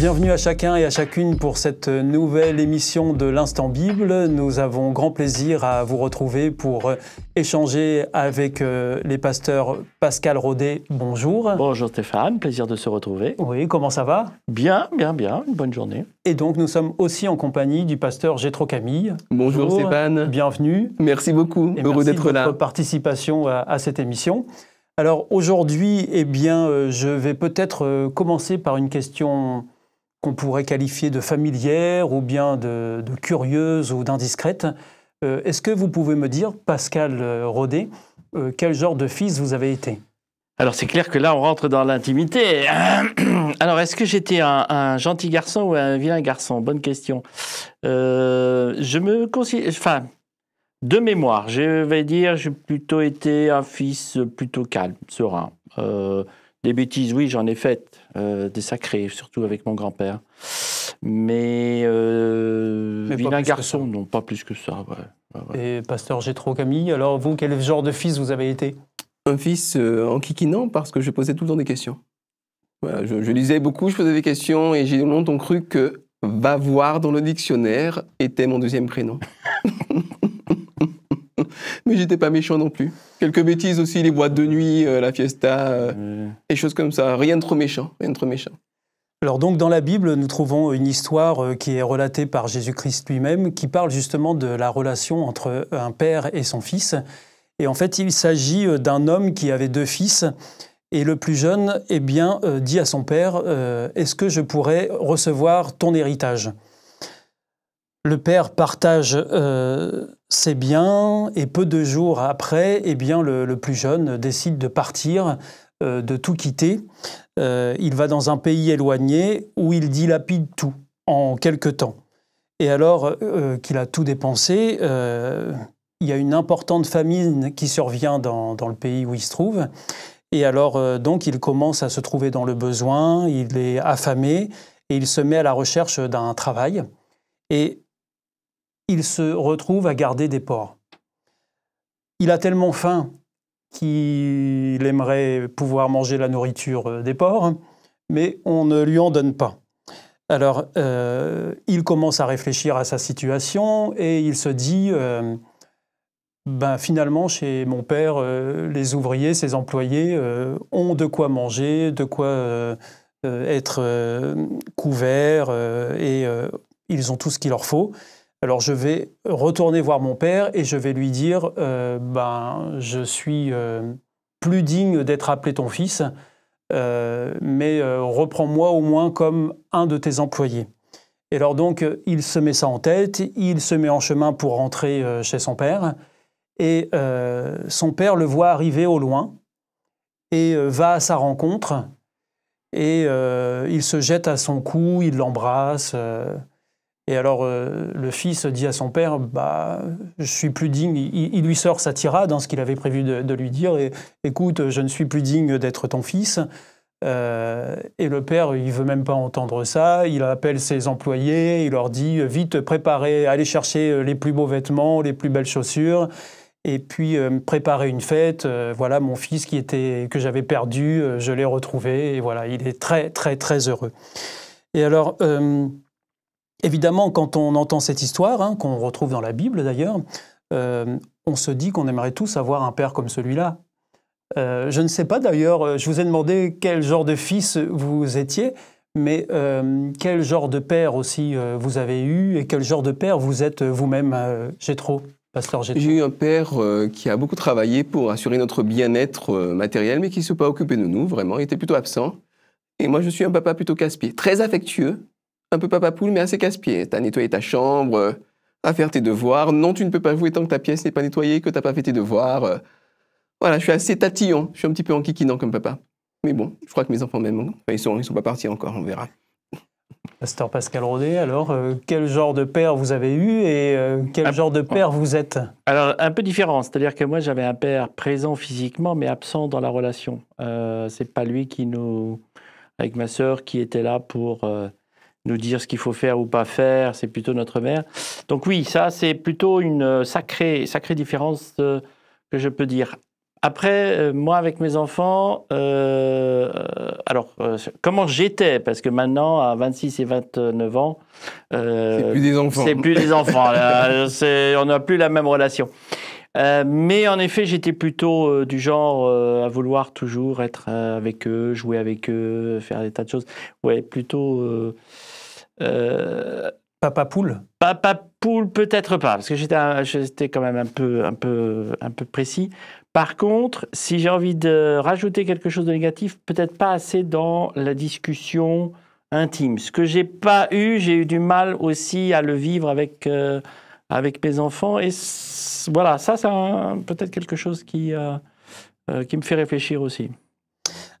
Bienvenue à chacun et à chacune pour cette nouvelle émission de l'Instant Bible. Nous avons grand plaisir à vous retrouver pour échanger avec les pasteurs Pascal Rodet. Bonjour. Bonjour Stéphane, plaisir de se retrouver. Oui, comment ça va? Bien, une bonne journée. Et donc nous sommes aussi en compagnie du pasteur Jétro Camille. Bonjour Stéphane. Bienvenue. Merci beaucoup, heureux d'être là. Merci de votre participation à cette émission. Alors aujourd'hui, je vais peut-être commencer par une question qu'on pourrait qualifier de familière ou bien de curieuse ou d'indiscrète. Est-ce que vous pouvez me dire, Pascal Rodet, quel genre de fils vous avez été? Alors c'est clair que là on rentre dans l'intimité. Alors est-ce que j'étais un gentil garçon ou un vilain garçon? Bonne question. Je me considère, de mémoire, je vais dire, j'ai plutôt été un fils plutôt calme, serein. Des bêtises, oui, j'en ai faites, des sacrés, surtout avec mon grand-père. Mais vilain garçon, non, pas plus que ça. Ouais. Et pasteur Jétro Camille, alors vous, quel genre de fils vous avez été? Un fils enquiquinant parce que je posais tout le temps des questions. Voilà, je lisais beaucoup, je posais des questions et j'ai longtemps cru que « va voir » dans le dictionnaire était mon deuxième prénom. Mais j'étais pas méchant non plus. Quelques bêtises aussi, les boîtes de nuit, la fiesta, des choses comme ça. Rien de trop méchant, Alors donc dans la Bible, nous trouvons une histoire qui est relatée par Jésus-Christ lui-même, qui parle justement de la relation entre un père et son fils. Et en fait, il s'agit d'un homme qui avait deux fils. Et le plus jeune, dit à son père, est-ce que je pourrais recevoir ton héritage ? Le père partage ses biens et peu de jours après, le plus jeune décide de partir, de tout quitter. Il va dans un pays éloigné où il dilapide tout en quelque temps. Et alors qu'il a tout dépensé, il y a une importante famine qui survient dans le pays où il se trouve. Et alors donc il commence à se trouver dans le besoin, il est affamé et il se met à la recherche d'un travail. Et il se retrouve à garder des porcs. Il a tellement faim qu'il aimerait pouvoir manger la nourriture des porcs, mais on ne lui en donne pas. Alors, il commence à réfléchir à sa situation et il se dit, finalement, chez mon père, les ouvriers, ses employés ont de quoi manger, de quoi être couverts et ils ont tout ce qu'il leur faut. Alors je vais retourner voir mon père et je vais lui dire je suis plus digne d'être appelé ton fils, mais reprends-moi au moins comme un de tes employés. Et alors donc il se met ça en tête, il se met en chemin pour rentrer chez son père et son père le voit arriver au loin et va à sa rencontre et il se jette à son cou, il l'embrasse. Et alors, le fils dit à son père, je suis plus digne. Il lui sort sa tirade, ce qu'il avait prévu de lui dire. Et, écoute, je ne suis plus digne d'être ton fils. Et le père, il veut même pas entendre ça. Il appelle ses employés, il leur dit, vite, préparez, allez chercher les plus beaux vêtements, les plus belles chaussures. Et puis, préparez une fête. Voilà, mon fils que j'avais perdu, je l'ai retrouvé. Et voilà, il est très, très, très heureux. Et alors... évidemment, quand on entend cette histoire, qu'on retrouve dans la Bible d'ailleurs, on se dit qu'on aimerait tous avoir un père comme celui-là. Je ne sais pas d'ailleurs, je vous ai demandé quel genre de fils vous étiez, mais quel genre de père aussi vous avez eu et quel genre de père vous êtes vous-même, pasteur Jétro? J'ai eu un père qui a beaucoup travaillé pour assurer notre bien-être matériel, mais qui ne s'est pas occupé de nous, vraiment, il était plutôt absent. Et moi, je suis un papa plutôt casse-pied, très affectueux, un peu papa poule, mais assez casse-pied. T'as nettoyé ta chambre, à faire tes devoirs. Non, tu ne peux pas jouer tant que ta pièce n'est pas nettoyée, que t'as pas fait tes devoirs. Voilà, je suis assez tatillon. Je suis un petit peu enquiquinant comme papa. Mais bon, je crois que mes enfants m'aiment. Ils sont pas partis encore, on verra. Pasteur Pascal Rodet, alors, quel genre de père vous avez eu et quel genre de père vous êtes? Alors, un peu différent. C'est-à-dire que moi, j'avais un père présent physiquement, mais absent dans la relation. C'est pas lui avec ma sœur, qui était là pour... nous dire ce qu'il faut faire ou pas faire, c'est plutôt notre mère. Donc oui, ça, c'est plutôt une sacrée différence que je peux dire. Après, moi, avec mes enfants, comment j'étais, parce que maintenant, à 26 et 29 ans, C'est plus des enfants. c'est plus des enfants. Là, on n'a plus la même relation. Mais en effet, j'étais plutôt du genre à vouloir toujours être avec eux, jouer avec eux, faire des tas de choses. Ouais, plutôt... Papa poule? Papa poule, peut-être pas, parce que j'étais quand même un peu précis. Par contre, si j'ai envie de rajouter quelque chose de négatif, peut-être pas assez dans la discussion intime. Ce que j'ai pas eu, j'ai eu du mal aussi à le vivre avec mes enfants. Et voilà, ça c'est peut-être quelque chose qui me fait réfléchir aussi.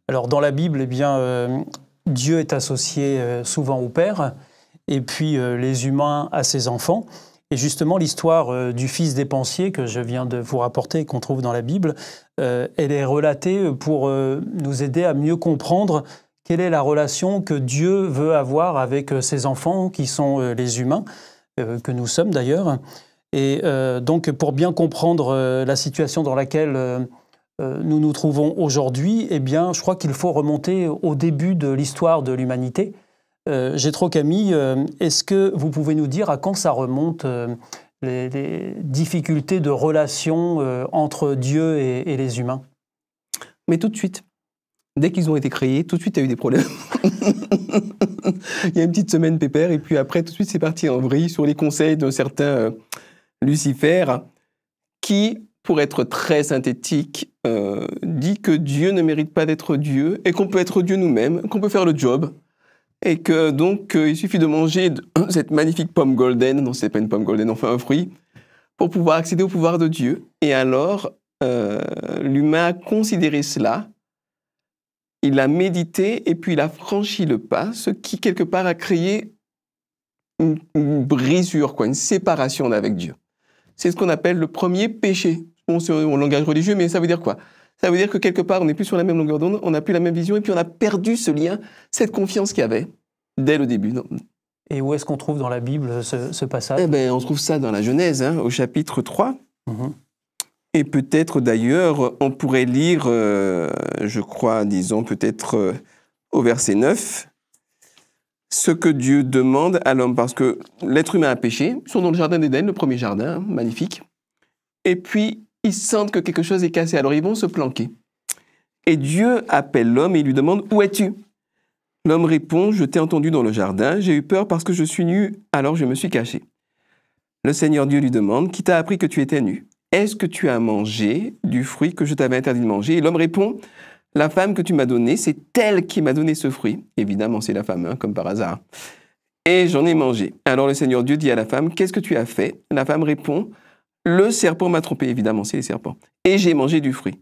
Alors, dans la Bible, eh bien, Dieu est associé souvent au Père, et puis les humains à ses enfants. Et justement, l'histoire du fils dépensier que je viens de vous rapporter et qu'on trouve dans la Bible, elle est relatée pour nous aider à mieux comprendre quelle est la relation que Dieu veut avoir avec ses enfants, qui sont les humains, que nous sommes d'ailleurs. Et donc, pour bien comprendre la situation dans laquelle nous nous trouvons aujourd'hui, eh bien, je crois qu'il faut remonter au début de l'histoire de l'humanité. Jétro Camille, est-ce que vous pouvez nous dire à quand ça remonte les difficultés de relation entre Dieu et les humains? Mais tout de suite. Dès qu'ils ont été créés, tout de suite, il y a eu des problèmes. Il y a une petite semaine pépère, et puis après, tout de suite, c'est parti en vrille sur les conseils d'un certain Lucifer, qui, pour être très synthétique, dit que Dieu ne mérite pas d'être Dieu, et qu'on peut être Dieu nous-mêmes, qu'on peut faire le job, et que donc, il suffit de manger cette magnifique pomme golden, non, c'est pas une pomme golden, enfin un fruit, pour pouvoir accéder au pouvoir de Dieu. Et alors, l'humain a considéré cela, il a médité, et puis il a franchi le pas, ce qui, quelque part, a créé une brisure, une séparation avec Dieu. C'est ce qu'on appelle le premier péché. Bon, c'est en langage religieux, mais ça veut dire quoi? Ça veut dire que quelque part, on n'est plus sur la même longueur d'onde, on n'a plus la même vision, et puis on a perdu ce lien, cette confiance qu'il y avait dès le début. Non. Et où est-ce qu'on trouve dans la Bible ce passage? Eh bien, on trouve ça dans la Genèse, au chapitre 3. Et peut-être d'ailleurs, on pourrait lire, je crois, disons peut-être au verset 9, ce que Dieu demande à l'homme, parce que l'être humain a péché, ils sont dans le jardin d'Éden, le premier jardin, magnifique, et puis ils sentent que quelque chose est cassé, alors ils vont se planquer. Et Dieu appelle l'homme et il lui demande « Où es-tu » L'homme répond « Je t'ai entendu dans le jardin, j'ai eu peur parce que je suis nu, alors je me suis caché. » Le Seigneur Dieu lui demande « Qui t'a appris que tu étais nu ? Est-ce que tu as mangé du fruit que je t'avais interdit de manger ?» Et l'homme répond « La femme que tu m'as donnée, c'est elle qui m'a donné ce fruit. » Évidemment, c'est la femme, comme par hasard. « Et j'en ai mangé. » Alors le Seigneur Dieu dit à la femme « Qu'est-ce que tu as fait ?» La femme répond « Le serpent m'a trompé. » Évidemment, c'est les serpents. « Et j'ai mangé du fruit. »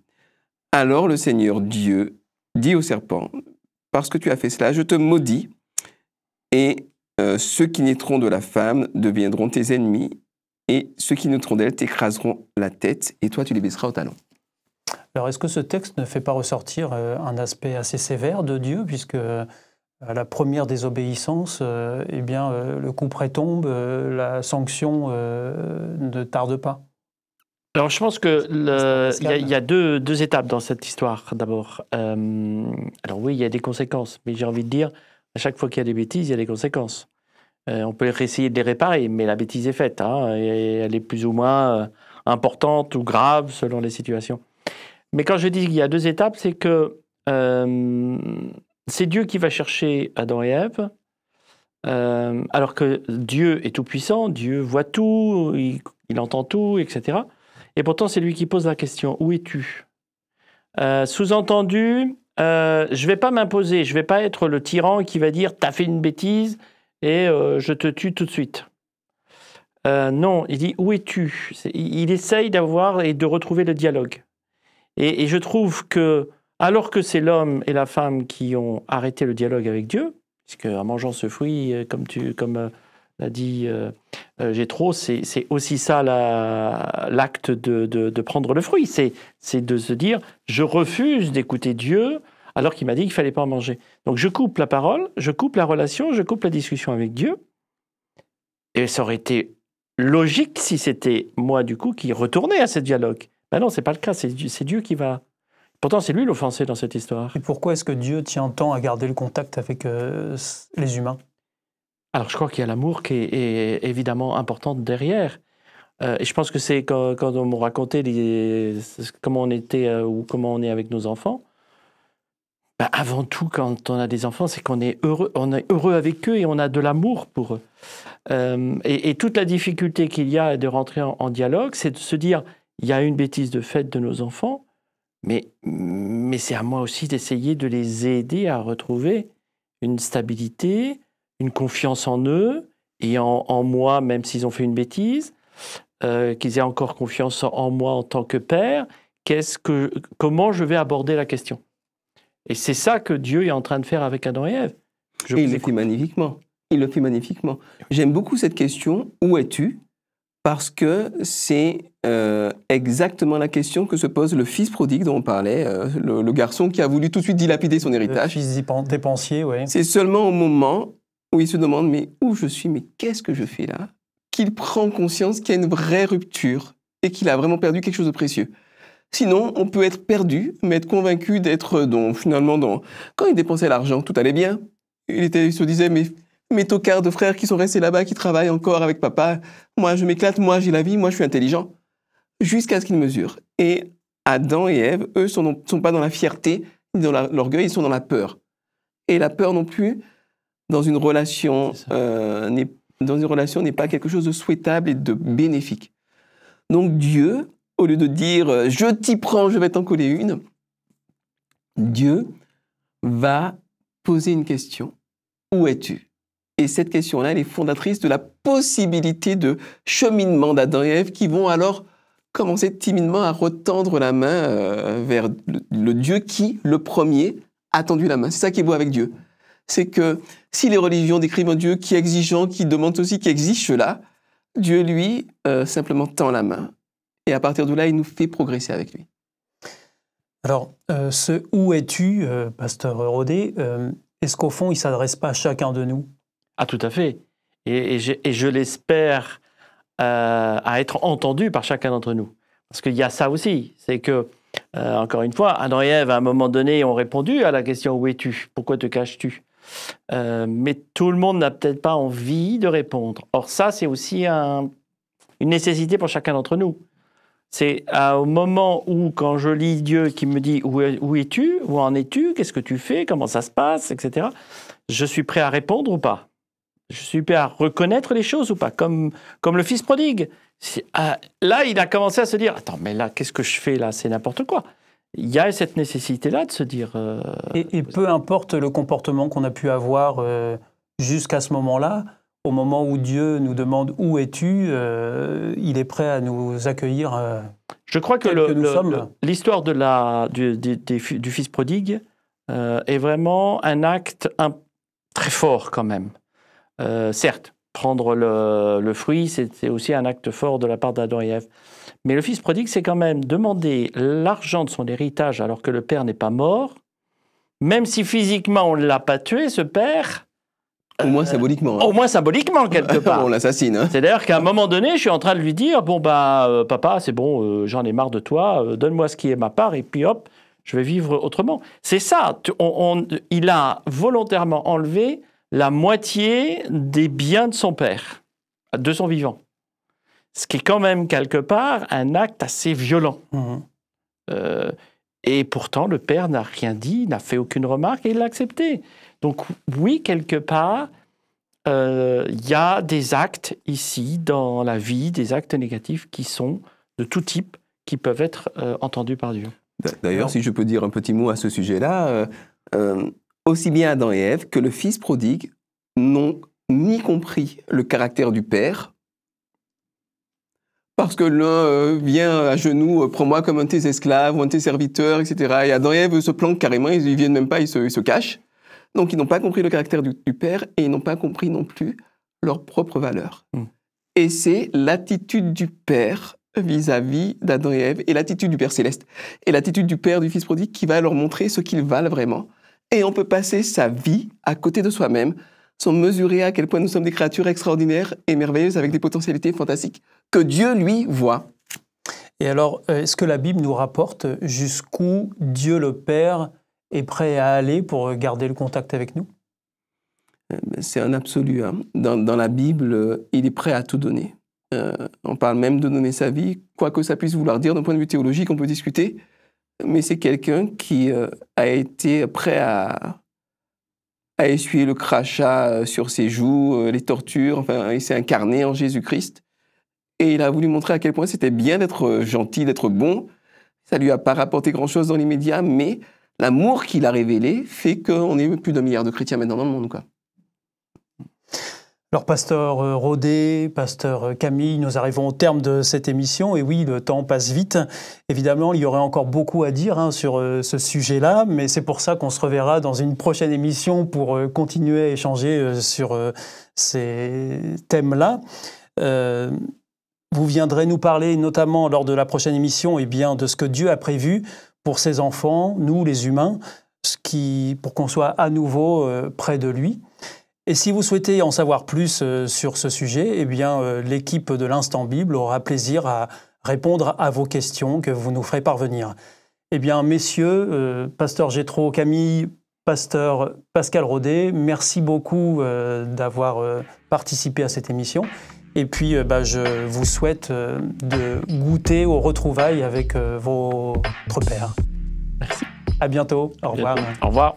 Alors le Seigneur Dieu dit au serpent « Parce que tu as fait cela, je te maudis, et ceux qui naîtront de la femme deviendront tes ennemis, et ceux qui naîtront d'elle t'écraseront la tête, et toi tu les baisseras au talon. » Alors, est-ce que ce texte ne fait pas ressortir un aspect assez sévère de Dieu, puisque à la première désobéissance, eh bien, le couperet tombe, la sanction ne tarde pas? Alors, je pense qu'il y a deux étapes dans cette histoire, d'abord. Alors oui, il y a des conséquences, mais j'ai envie de dire, à chaque fois qu'il y a des bêtises, il y a des conséquences. On peut essayer de les réparer, mais la bêtise est faite, et elle est plus ou moins importante ou grave selon les situations. Mais quand je dis qu'il y a deux étapes, c'est que c'est Dieu qui va chercher Adam et Ève, alors que Dieu est tout-puissant, Dieu voit tout, il entend tout, etc. Et pourtant, c'est lui qui pose la question « Où es-tu » Sous-entendu, je ne vais pas m'imposer, je ne vais pas être le tyran qui va dire « T'as fait une bêtise et je te tue tout de suite ». Non, il dit « Où es-tu » Il essaye d'avoir et de retrouver le dialogue. Et je trouve que, alors que c'est l'homme et la femme qui ont arrêté le dialogue avec Dieu, puisque en mangeant ce fruit, comme l'a dit Jétro, c'est aussi ça l'acte de prendre le fruit. C'est de se dire, je refuse d'écouter Dieu alors qu'il m'a dit qu'il ne fallait pas en manger. Donc je coupe la parole, je coupe la relation, je coupe la discussion avec Dieu. Et ça aurait été logique si c'était moi, du coup, qui retournais à ce dialogue. Ben non, c'est pas le cas, c'est Dieu qui va... Pourtant, c'est lui l'offensé dans cette histoire. Et pourquoi est-ce que Dieu tient tant à garder le contact avec les humains? Alors, je crois qu'il y a l'amour qui est évidemment important derrière. Et je pense que c'est quand on me racontait comment on était ou comment on est avec nos enfants. Ben, avant tout, quand on a des enfants, c'est qu'on est heureux avec eux et on a de l'amour pour eux. Et toute la difficulté qu'il y a de rentrer en dialogue, c'est de se dire, il y a une bêtise de fait de nos enfants, mais c'est à moi aussi d'essayer de les aider à retrouver une stabilité, une confiance en eux et en moi, même s'ils ont fait une bêtise, qu'ils aient encore confiance en moi en tant que père. Comment je vais aborder la question? Et c'est ça que Dieu est en train de faire avec Adam et Ève. Et il le fait magnifiquement. Il le fait magnifiquement. J'aime beaucoup cette question, où es-tu? Parce que c'est exactement la question que se pose le fils prodigue dont on parlait, le garçon qui a voulu tout de suite dilapider son héritage. Le fils dépensier, oui. C'est seulement au moment où il se demande, mais où je suis, mais qu'est-ce que je fais là? Qu'il prend conscience qu'il y a une vraie rupture et qu'il a vraiment perdu quelque chose de précieux. Sinon, on peut être perdu, mais être convaincu d'être finalement Quand il dépensait l'argent, tout allait bien. Il se disait, mais mes tocards de frères qui sont restés là-bas, qui travaillent encore avec papa, moi je m'éclate, moi j'ai la vie, moi je suis intelligent. Jusqu'à ce qu'ils mesurent. Et Adam et Ève, eux, sont pas dans la fierté, ni dans l'orgueil, ils sont dans la peur. Et la peur non plus, dans une relation, n'est pas quelque chose de souhaitable et de bénéfique. Donc Dieu, au lieu de dire « je t'y prends, je vais t'en coller une », Dieu va poser une question. Où es-tu? Et cette question-là, elle est fondatrice de la possibilité de cheminement d'Adam et Ève qui vont alors commencer timidement à retendre la main vers le Dieu qui, le premier, a tendu la main. C'est ça qui est beau avec Dieu. C'est que si les religions décrivent un Dieu qui est exigeant, qui demande aussi, qui exige cela, Dieu, lui, simplement tend la main. Et à partir de là, il nous fait progresser avec lui. Alors, ce « où es-tu », pasteur Rodet, est-ce qu'au fond, il ne s'adresse pas à chacun de nous? Ah, tout à fait. Et je l'espère à être entendu par chacun d'entre nous. Parce qu'il y a ça aussi. C'est que, encore une fois, Adam et Ève, à un moment donné, ont répondu à la question « où es-tu? Pourquoi te caches-tu » mais tout le monde n'a peut-être pas envie de répondre. Or, ça, c'est aussi une nécessité pour chacun d'entre nous. C'est au moment où, quand je lis Dieu qui me dit « où es-tu? Où en es-tu? Qu'est-ce que tu fais? Comment ça se passe? » etc. Je suis prêt à répondre ou pas? Je suis prêt à reconnaître les choses ou pas? Comme le fils prodigue. Là, il a commencé à se dire « Attends, mais là, qu'est-ce que je fais là? C'est n'importe quoi. » Il y a cette nécessité-là de se dire... Et peu importe le comportement qu'on a pu avoir jusqu'à ce moment-là, au moment où Dieu nous demande « où es-tu ?», il est prêt à nous accueillir. Je crois que l'histoire du fils prodigue est vraiment un acte très fort quand même. Certes, prendre le fruit, c'est aussi un acte fort de la part d'Adam et Ève. Mais le fils prodigue, c'est quand même demander l'argent de son héritage alors que le père n'est pas mort, même si physiquement on ne l'a pas tué, ce père... Au moins symboliquement. Au moins symboliquement, quelque part. On l'assassine. Hein. C'est-à-dire qu'à un moment donné, je suis en train de lui dire « Bon, papa, c'est bon, j'en ai marre de toi, donne-moi ce qui est ma part, et puis hop, je vais vivre autrement. » C'est ça. Il a volontairement enlevé la moitié des biens de son père, de son vivant. Ce qui est quand même, quelque part, un acte assez violent. Et pourtant, le père n'a rien dit, n'a fait aucune remarque, et il l'a accepté. Donc oui, quelque part, y a des actes ici, dans la vie, des actes négatifs qui sont de tout type, qui peuvent être entendus par Dieu. D'ailleurs, si je peux dire un petit mot à ce sujet-là, aussi bien Adam et Ève que le fils prodigue n'ont ni compris le caractère du père, parce que l'un vient à genoux, prends-moi comme un de tes esclaves ou un de tes serviteurs, etc. Et Adam et Ève se planquent carrément, ils ne viennent même pas, ils se cachent. Donc ils n'ont pas compris le caractère du père et ils n'ont pas compris non plus leur propre valeur. Et c'est l'attitude du père vis-à-vis d'Adam et Ève et l'attitude du Père Céleste et l'attitude du père du fils prodigue qui va leur montrer ce qu'ils valent vraiment. Et on peut passer sa vie à côté de soi-même sans mesurer à quel point nous sommes des créatures extraordinaires et merveilleuses avec des potentialités fantastiques que Dieu, lui, voit. Et alors, est-ce que la Bible nous rapporte jusqu'où Dieu le Père est prêt à aller pour garder le contact avec nous? C'est un absolu. Hein. Dans la Bible, il est prêt à tout donner. On parle même de donner sa vie, quoi que ça puisse vouloir dire d'un point de vue théologique, on peut discuter, mais c'est quelqu'un qui a été prêt à essuyer le crachat sur ses joues, les tortures, enfin, il s'est incarné en Jésus-Christ, et il a voulu montrer à quel point c'était bien d'être gentil, d'être bon. Ça lui a pas rapporté grand-chose dans l'immédiat, mais l'amour qu'il a révélé fait qu'on est plus d'1 milliard de chrétiens maintenant dans le monde, quoi. Alors, pasteur Rodet, pasteur Camille, nous arrivons au terme de cette émission. Et oui, le temps passe vite. Évidemment, il y aurait encore beaucoup à dire sur ce sujet-là, mais c'est pour ça qu'on se reverra dans une prochaine émission pour continuer à échanger sur ces thèmes-là. Vous viendrez nous parler, notamment lors de la prochaine émission, de ce que Dieu a prévu pour ses enfants, nous les humains, pour qu'on soit à nouveau près de lui. Et si vous souhaitez en savoir plus sur ce sujet, l'équipe de l'Instant Bible aura plaisir à répondre à vos questions que vous nous ferez parvenir. Messieurs, pasteur Jétro Camille, pasteur Pascal Rodet, merci beaucoup d'avoir participé à cette émission. Et puis, je vous souhaite de goûter aux retrouvailles avec votre père. Merci. À bientôt. Au revoir. Au revoir.